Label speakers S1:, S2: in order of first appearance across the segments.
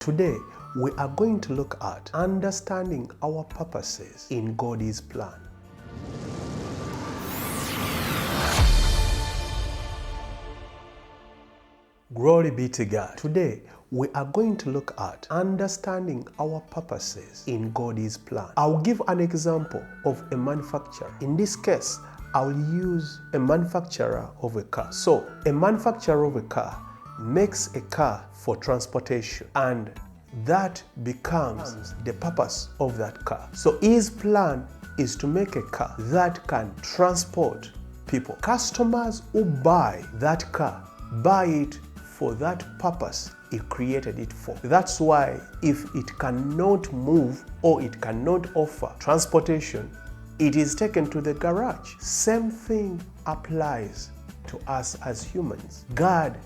S1: Today, we are going to look at understanding our purposes in God's plan. Glory be to God. Today, we are going to look at understanding our purposes in God's plan. I'll give an example of a manufacturer. In this case, I'll use a manufacturer of a car. So, a manufacturer of a car makes a car for transportation, and that becomes the purpose of that car. So his plan is to make a car that can transport people. Customers who buy that car buy it for that purpose he created it for. That's why if it cannot move or it cannot offer transportation, it is taken to the garage. Same thing applies to us as humans. God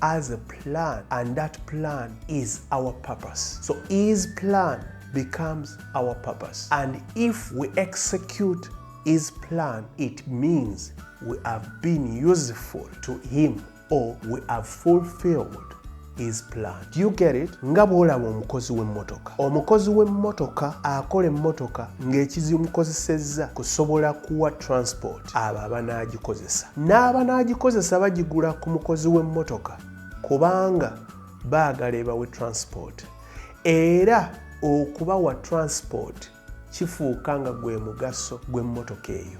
S1: has a plan, and that plan is our purpose. So his plan becomes our purpose. And if we execute his plan, it means we have been useful to him, or we have fulfilled his plan. Do you get it? Nga bw'olaba omukozi w'emmotoka. Omukozi w'emmotoka akola emmotoka ng'ekizimukozesezza kusobola kuwa transport abo abanaagikozesa. N'abanaagikozesa bagigula ku mukozi w'emmotoka kubanga baagala ebawe transport. Era okubawa transport kifuuka nga gwe mugaso gw'emmotoka eyo.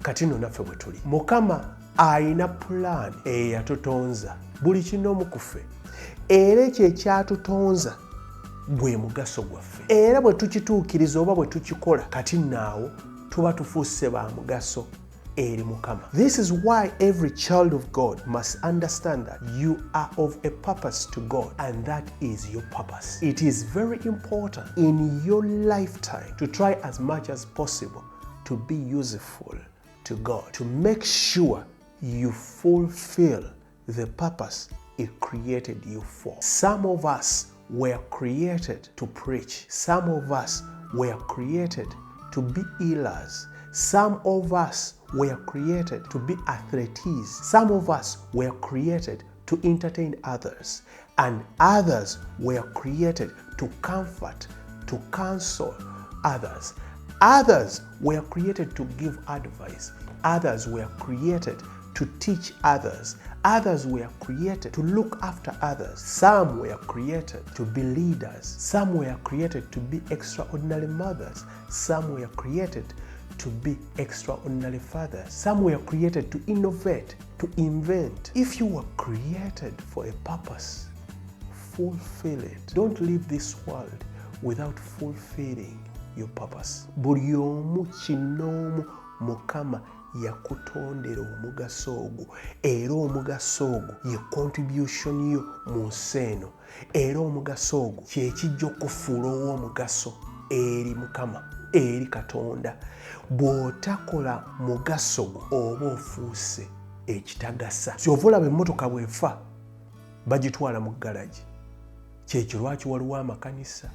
S1: Kati nno naffe bwe tuli. Mukama ayina pulaani eyatutonza buli kinoomu ku ffe. Era ekyo ekyatutonza gwe mugaso gwaffe. Era bwe tukituukiriza oba bwe tukikola, kati naawo tuba tufuuse ba mugaso eri Mukama. This is why every child of God must understand that you are of a purpose to God, and that is your purpose. It is very important in your lifetime to try as much as possible to be useful to God, to make sure you fulfill the purpose He created you for. Some of us were created to preach. Some of us were created to be healers. Some of us were created to be athletes. Some of us were created to entertain others. And others were created to comfort, to counsel others. Others were created to give advice. Others were created to teach others. Others were created to look after others. Some were created to be leaders. Some were created to be extraordinary mothers. Some were created to be extraordinary fathers. Some were created to innovate, to invent. If you were created for a purpose, fulfill it. Don't leave this world without fulfilling your purpose. Buli omu kinoomu Mukama yakutondera omugaso ogwo, era omugaso ogwo ye contribution yo mu nsi eno, era omugaso ogwo kyekijja okufuula ow'omugaso eri Mukama, eri Katonda. Bw'otakola mugaso gwo oba ofuuse ekitagasa. Ky'ova olaba emmotoka bw'efa bagitwala mu garagi. Kyekyo lwaki waliwo amakanisa,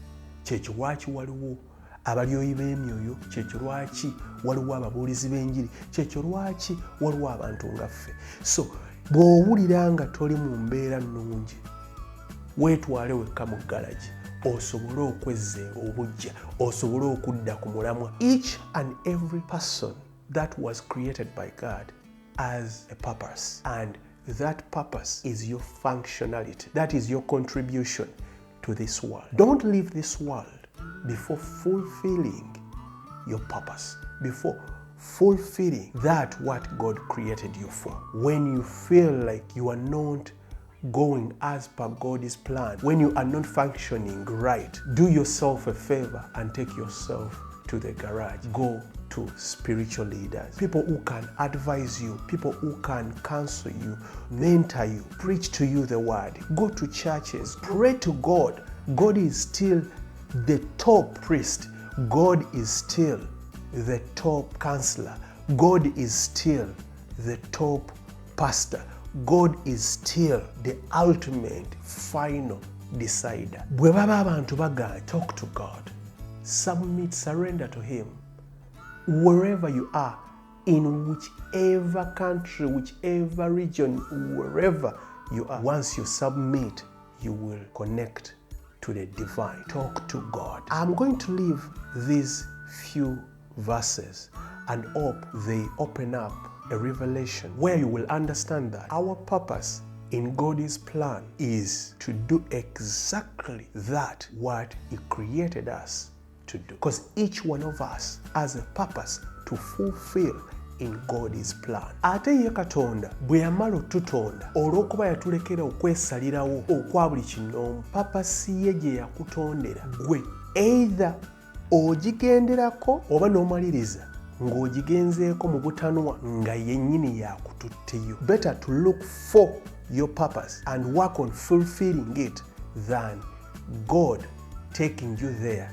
S1: kyekyo lwaki waliwo abalyoyi b'emyoyo, kyekyo lwaki waliwo ababuulizi b'enjiri, kyekyo lwaki waliwo abantu nga ffe. So bw'owulira nga toli mu mbeera nnungi, weetwale wekka mu garagi osobole okwezza obujja, osobole okudda ku mulamwa. Each and every person that was created by God has a purpose, and that purpose is your functionality. That is your contribution to this world. Don't leave this world before fulfilling your purpose, before fulfilling that what God created you for. When you feel like you are not going as per God's plan, when you are not functioning right, do yourself a favor and take yourself to the garage. Go to spiritual leaders, people who can advise you, people who can counsel you, mentor you, preach to you the word. Go to churches, pray to God. God is still the top priest. God is still the top counselor. God is still the top pastor. God is still the ultimate final decider. Bwe baba abantu bagamba, talk to God. Submit, surrender to Him. Wherever you are, in whichever country, whichever region, wherever you are, once you submit, you will connect to the divine. Talk to God. I'm going to leave these few verses and hope they open up a revelation where you will understand that our purpose in God's plan is to do exactly that what He created us to do. Because each one of us has a purpose to fulfill in God's plan. Ate ye Katonda bwe yamala otutonda olw'okuba yatulekera okwesalirawo okwa buli kinoomu, papasi ye gye yakutondera gwe either ogigenderako oba n'omaliriza ng'ogigenzeeko mu butanwa nga yennyini yakututteyo. Better to look for your purpose and work on fulfilling it than God taking you there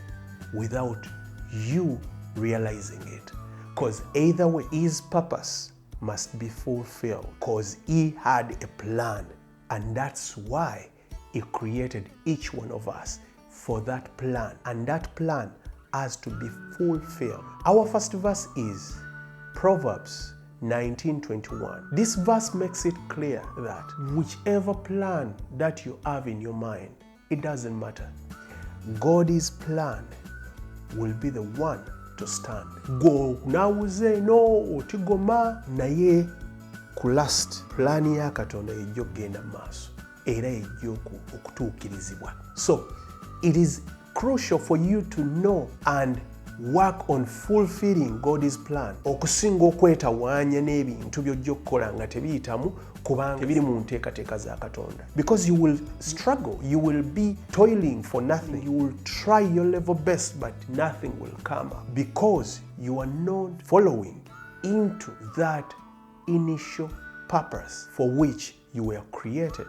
S1: without you realizing it. Because either way, His purpose must be fulfilled because He had a plan, and that's why He created each one of us for that plan, and that plan has to be fulfilled. Our first verse is Proverbs 19:21. This verse makes it clear that whichever plan that you have in your mind, it doesn't matter. God's plan will be the one to stand. Go nawuze no otigoma naye ku last plan ya Katonda ejjo genda maaso era ejjo okutuukirizibwa. So it is crucial for you to know and work on fulfilling God's plan okusinga okwetawaanya n'ebintu by'ojja okukola nga tebiyitamu kubanga tebiri mu nteekateeka za Katonda. Because you will struggle, you will be toiling for nothing, you will try your level best but nothing will come up because you are not following into that initial purpose for which you were created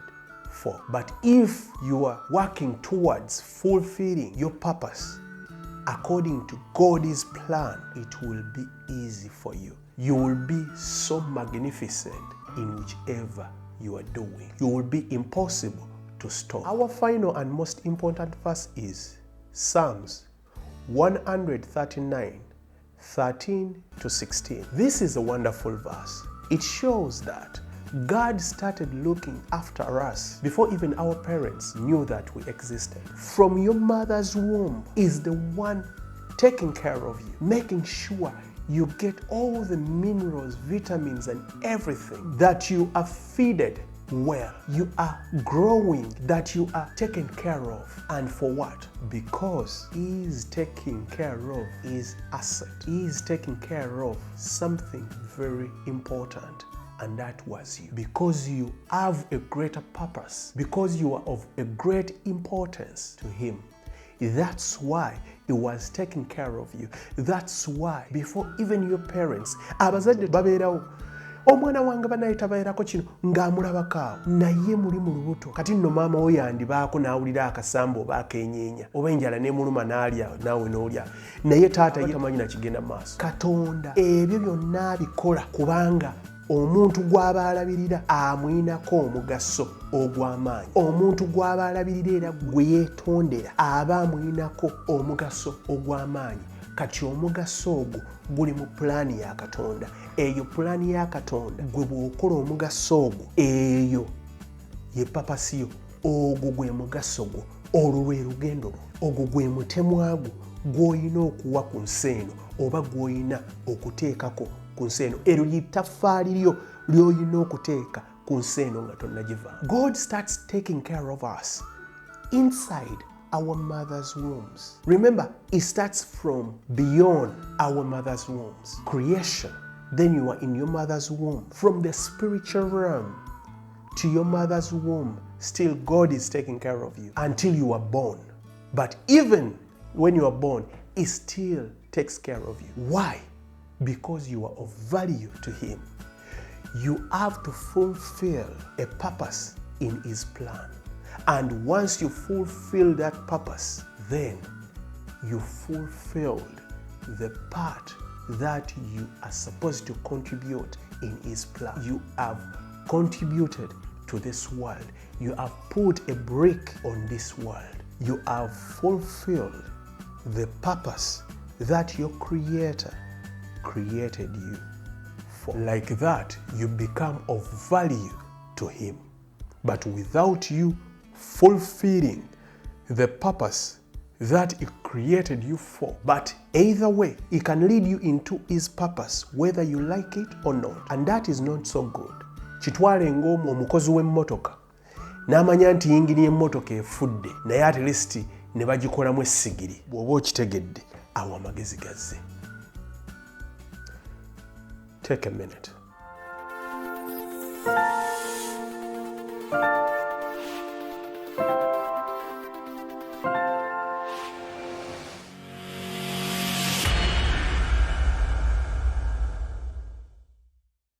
S1: for. But if you are working towards fulfilling your purpose according to God's plan, it will be easy for you. You will be so magnificent in whichever you are doing. You will be impossible to stop. Our final and most important verse is Psalms 139, 13 to 16. This is a wonderful verse. It shows that God started looking after us before even our parents knew that we existed. From your mother's womb is the one taking care of you, making sure you get all the minerals, vitamins, and everything, that you are fed well, you are growing, that you are taken care of. And for what? Because He is taking care of His asset. He is taking care of something very important. And that was you. Because you have a greater purpose, because you are of a great importance to Him. That's why He was taking care of you. That's why before even your parents, abazadde babeerawo, omwana wange banaye tabeerako kino ng'amulabakaawo naye muli mu lubuto. Kati nno maama wo yandibaako n'awulira akasambu oba akenyeenya oba enjala n'emuluma n'alya naawe n'olya, naye taata ye tamanyi na kigenda mu maaso. Katonda ebyo byonna abikola kubanga omuntu gw'aba alabirira amwinako omugaso ogw'amaanyi. Omuntu gw'aba alabirira era gwe yeetondera aba amwinako omugaso ogw'amaanyi. Kati omugaso ogwo guli mu pulaani ya Katonda. Eyo pulaani ya Katonda gwe bw'okola omugaso ogwo, eyo ye papasiyo, ogwo gwe mugaso gwo, olwo lwe lugendo lwo, ogwo gwe mutemwa gwo gw'olina okuwa ku nsi eno oba gw'olina okuteekako ku nsi eno. Eryo ly'ettaffaali lyo ly'olina okuteeka ku nsi eno nga tonnagivaamu. God starts taking care of us inside our mother's wombs. Remember, it starts from beyond our mother's wombs. Creation. Then you are in your mother's womb. From the spiritual realm to your mother's womb, still God is taking care of you until you are born. But even when you are born, He still takes care of you. Why? Because you are of value to Him. You have to fulfill a purpose in His plan. And once you fulfill that purpose, then you fulfilled the part that you are supposed to contribute in His plan. You have contributed to this world. You have put a brick on this world. You have fulfilled the purpose that your Creator created you for. Like that, you become of value to Him. But without you fulfilling the purpose that He created you for. But either way, He can lead you into His purpose, whether you like it or not. And that is not so good. Kitwale ng'omu omukozi w'emmotoka n'amanya nti yingini y'emmotoka efudde, naye at least ne bagikolamu essigiri. Bw'oba okitegedde, awo amagezi gazze. Take a minute.